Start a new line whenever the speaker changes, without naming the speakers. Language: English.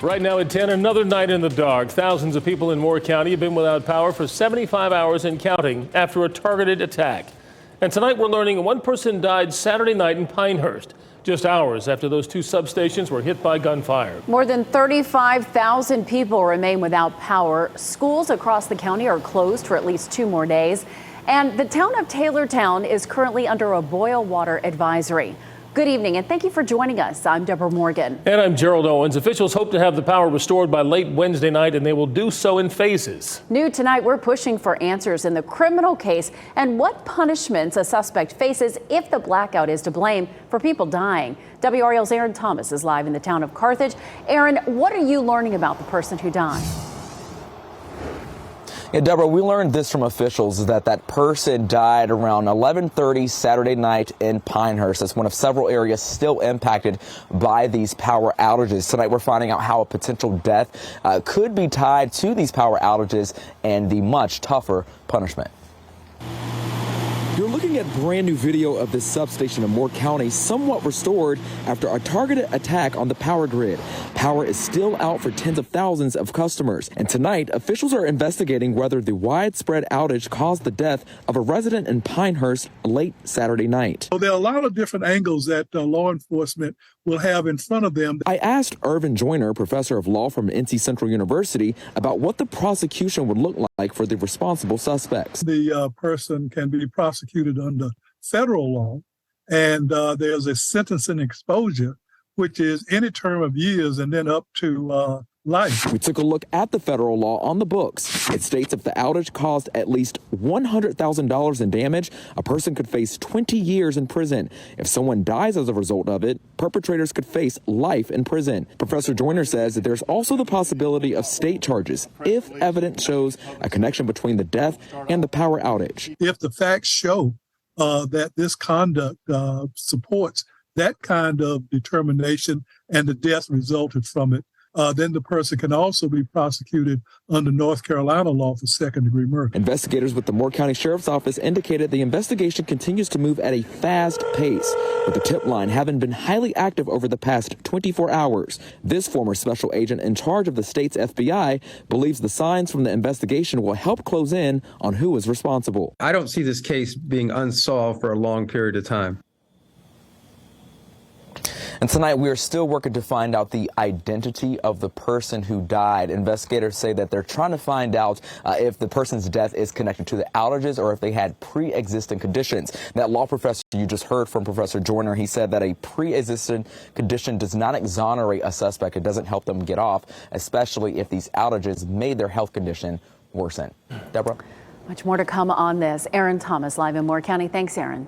Right now at 10, another night in the dark. Thousands of people in Moore County have been without power for 75 hours and counting after a targeted attack. And tonight we're learning one person died Saturday night in Pinehurst, just hours after those two substations were hit by gunfire.
More than 35,000 people remain without power. Schools across the county are closed for at least 2 more days. And the town of Taylortown is currently under a boil water advisory. Good evening, and thank you for joining us. I'm Deborah Morgan.
And I'm Gerald Owens. Officials hope to have the power restored by late Wednesday night, and they will do so in phases.
New tonight, we're pushing for answers in the criminal case and what punishments a suspect faces if the blackout is to blame for people dying. WRAL's Aaron Thomas is live in the town of Carthage. Aaron, what are you learning about the person who died?
Yeah, Deborah, we learned this from officials that person died around 11:30 Saturday night in Pinehurst. It's one of several areas still impacted by these power outages. Tonight, we're finding out how a potential death could be tied to these power outages and the much tougher punishment. You're looking at brand new video of this substation in Moore County, somewhat restored after a targeted attack on the power grid. Power is still out for tens of thousands of customers. And tonight, officials are investigating whether the widespread outage caused the death of a resident in Pinehurst late Saturday night.
So there are a lot of different angles that law enforcement will have in front of them.
I asked Irvin Joyner, professor of law from NC Central University, about what the prosecution would look like for the responsible suspects.
The person can be prosecuted under federal law, and there's a sentence and exposure, which is any term of years and then up to life.
We took a look at the federal law on the books. It states if the outage caused at least $100,000 in damage, a person could face 20 years in prison. If someone dies as a result of it, perpetrators could face life in prison. Professor Joyner says that there's also the possibility of state charges if evidence shows a connection between the death and the power outage.
If the facts show that this conduct supports that kind of determination and the death resulted from it, then the person can also be prosecuted under North Carolina law for second-degree murder.
Investigators with the Moore County Sheriff's Office indicated the investigation continues to move at a fast pace, with the tip line having been highly active over the past 24 hours. This former special agent in charge of the state's FBI believes the signs from the investigation will help close in on who is responsible.
I don't see this case being unsolved for a long period of time.
And tonight, we are still working to find out the identity of the person who died. Investigators say that they're trying to find out if the person's death is connected to the outages or if they had pre-existing conditions. That law professor you just heard from, Professor Joyner, he said that a pre-existing condition does not exonerate a suspect. It doesn't help them get off, especially if these outages made their health condition worsen. Deborah?
Much more to come on this. Aaron Thomas live in Moore County. Thanks, Aaron.